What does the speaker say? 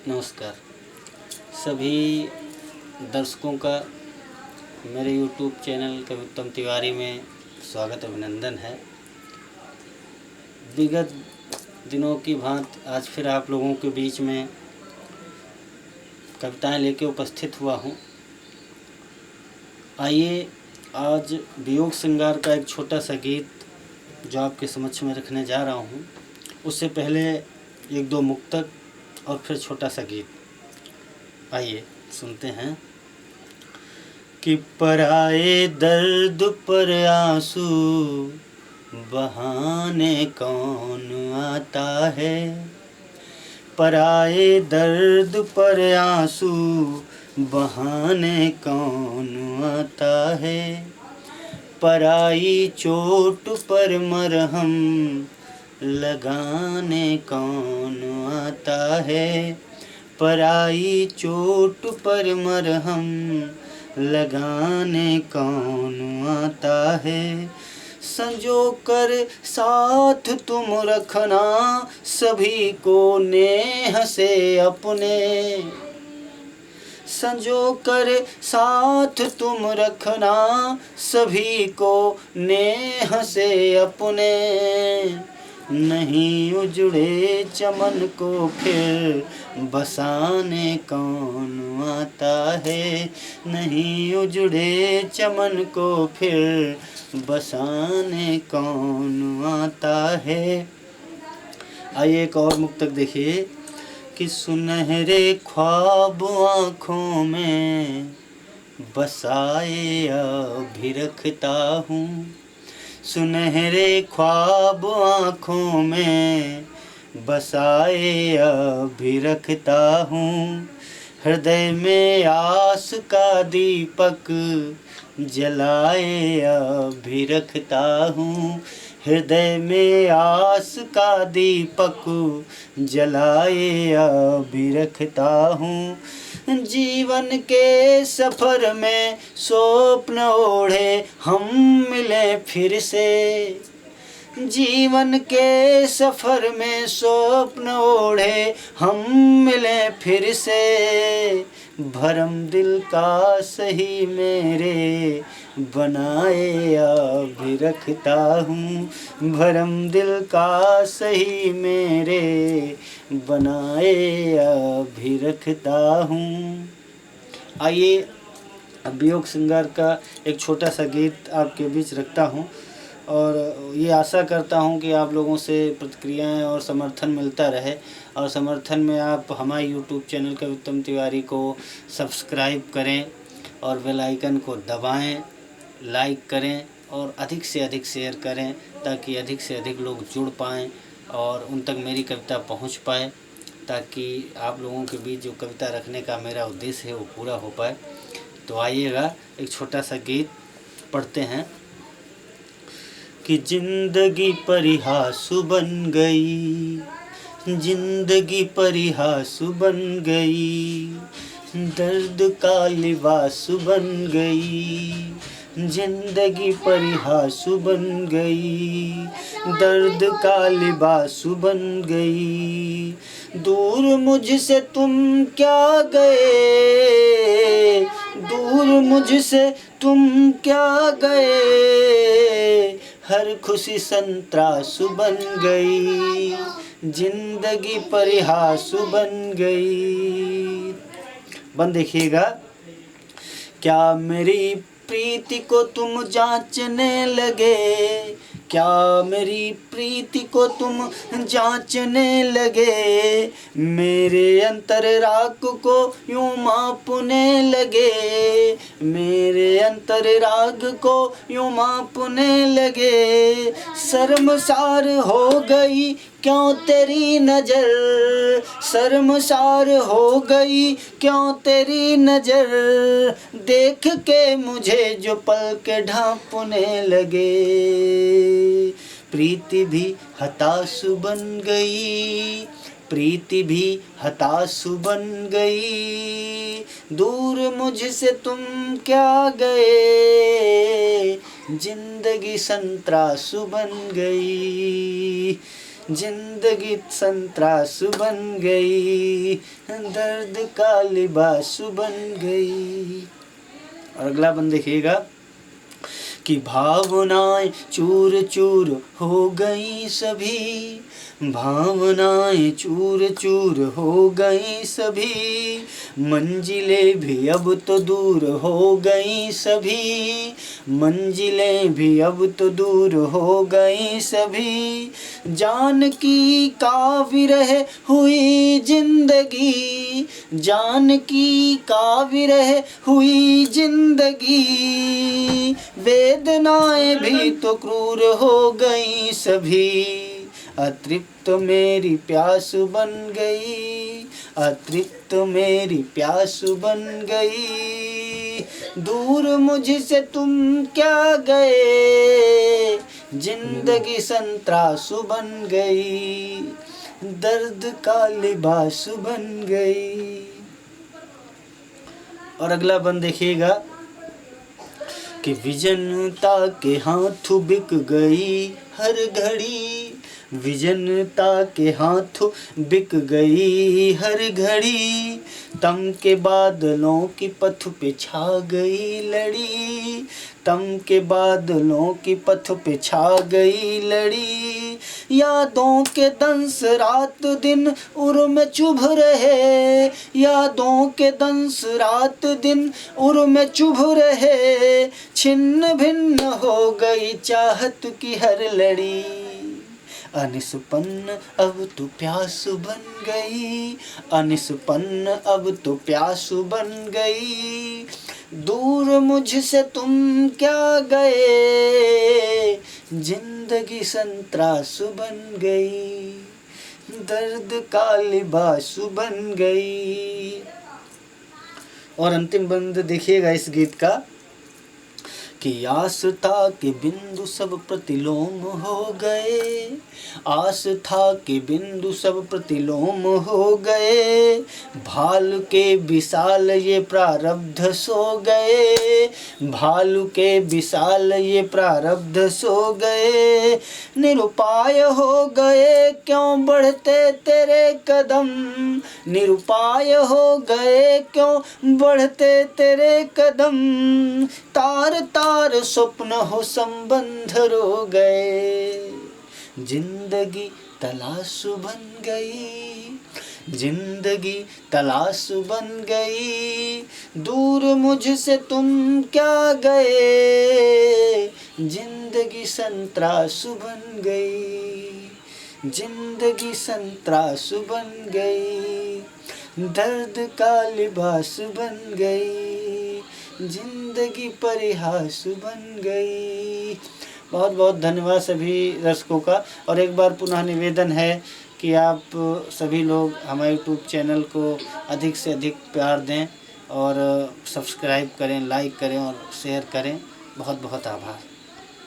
नमस्कार सभी दर्शकों का मेरे YouTube चैनल कवित्तम तिवारी में स्वागत अभिनंदन है। विगत दिनों की भांति आज फिर आप लोगों के बीच में कविताएं लेके उपस्थित हुआ हूँ। आइए आज वियोग श्रृंगार का एक छोटा सा गीत जो आपके समक्ष में रखने जा रहा हूँ, उससे पहले एक दो मुक्तक और फिर छोटा सा गीत। आइए सुनते हैं कि पराए दर्द पर आंसू बहाने कौन आता है। पराए दर्द पर आंसू बहाने कौन आता है। पराई चोट पर मरहम लगाने कौन आता है। पराई चोट पर मरहम लगाने कौन आता है। संजो कर साथ तुम रखना सभी को नेह से अपने। संजो कर साथ तुम रखना सभी को नेह से अपने। नहीं उजड़े चमन को फिर बसाने कौन आता है। नहीं उजड़े चमन को फिर बसाने कौन आता है। आइए एक और मुक्तक देखिए कि सुनहरे ख्वाब आँखों में बसाए अभी रखता हूँ। सुनहरे ख्वाब आँखों में बसाए अभी रखता हूँ। हृदय में आस का दीपक जलाए अभी रखता हूँ। हृदय में आस का दीपक जलाए अभी रखता हूँ। जीवन के सफर में स्वप्न ओढ़े हम मिले फिर से। जीवन के सफर में स्वप्न ओढ़े हम मिले फिर से। भरम दिल का सही मेरे बनाए अभी रखता हूँ। भरम दिल का सही मेरे बनाए अभी रखता हूँ। आइए अब वियोग श्रृंगार का एक छोटा सा गीत आपके बीच रखता हूँ और ये आशा करता हूँ कि आप लोगों से प्रतिक्रियाएं और समर्थन मिलता रहे। और समर्थन में आप हमारे YouTube चैनल कवित्तम तिवारी को सब्सक्राइब करें और बेल आइकन को दबाएं, लाइक करें और अधिक से अधिक शेयर करें ताकि अधिक से अधिक लोग जुड़ पाएँ और उन तक मेरी कविता पहुँच पाए, ताकि आप लोगों के बीच जो कविता रखने का मेरा उद्देश्य है वो पूरा हो पाए। तो आइएगा एक छोटा सा गीत पढ़ते हैं कि जिंदगी परिहासु बन गई। जिंदगी परिहासु बन गई। दर्द का लिबासु बन गई। जिंदगी परिहासु बन गई। दर्द का लिबासु बन गई। दूर मुझसे तुम क्या गए। दूर मुझसे तुम क्या गए। हर खुशी संतरासु बन गई। जिंदगी परिहासु बन गई। बन देखिएगा। क्या मेरी प्रीति को तुम जांचने लगे। क्या मेरी प्रीति को तुम जांचने लगे। मेरे अंतराग को यूं मापने लगे। मेरे अंतराग को यूं मापने लगे। शर्मसार हो गई क्यों तेरी नज़र। शर्मसार हो गई क्यों तेरी नज़र। देख के मुझे जो पलक ढांपने लगे। प्रीति भी हताशु बन गई। प्रीति भी हताशु बन गई। दूर मुझसे तुम क्या गए। जिंदगी संतरासु बन गई। जिंदगी संतरास बन गई, दर्द का लिबास बन गई। और अगला बंद देखिएगा कि भावनाएं चूर चूर हो गई सभी, भावनाएं चूर चूर हो गई सभी, मंजिलें भी अब तो दूर हो गई सभी, मंजिलें भी अब तो दूर हो गई सभी। जान की का विरह हुई जिंदगी, जान की का विरह हुई जिंदगी, वेदनाएं भी तो क्रूर हो गई सभी। अतृप्त मेरी प्यास बन गई, अतृप्त मेरी प्यास बन गई, दूर मुझसे तुम क्या गए, जिंदगी संतरासु बन गई, दर्द का लिबास बन गई। और अगला बंद देखिएगा कि विजनता के हाथों बिक गई हर घड़ी, विजनता के हाथों बिक गई हर घड़ी, तम के बादलों की पथ पे छा गई लड़ी, तम के बादलों की पथ पे छा गई लड़ी, यादों के दंस रात दिन उर में चुभ रहे, यादों के दंस रात दिन उर में चुभ रहे, छिन्न भिन्न हो गई चाहत की हर लड़ी, अनिसपन्न अब तो प्यास बन गई, अनिसपन्न अब तो प्यास बन गई, दूर मुझसे तुम क्या गए, जिंदगी संतरास बन गई, दर्द का लिबास बन गई। और अंतिम बंद देखिएगा इस गीत का कि आस था कि बिंदु सब प्रतिलोम हो गए, आस था कि बिंदु सब प्रतिलोम हो गए, भालू के विशाल ये प्रारब्ध सो गए, भालू के विशाल ये प्रारब्ध सो गए, निरुपाय हो गए क्यों बढ़ते तेरे कदम, निरुपाय हो गए क्यों बढ़ते तेरे कदम, तार तार स्वप्न हो संबंध रो गए, जिंदगी तलाशु बन गई, जिंदगी तलाशु बन गई, दूर मुझसे तुम क्या गए, जिंदगी संतरासु बन गई, जिंदगी संतरासु बन गई, दर्द का लिबास बन गई, जिंदगी परिहास बन गई। बहुत बहुत धन्यवाद सभी दर्शकों का। और एक बार पुनः निवेदन है कि आप सभी लोग हमारे यूट्यूब चैनल को अधिक से अधिक प्यार दें और सब्सक्राइब करें, लाइक करें और शेयर करें। बहुत बहुत आभार।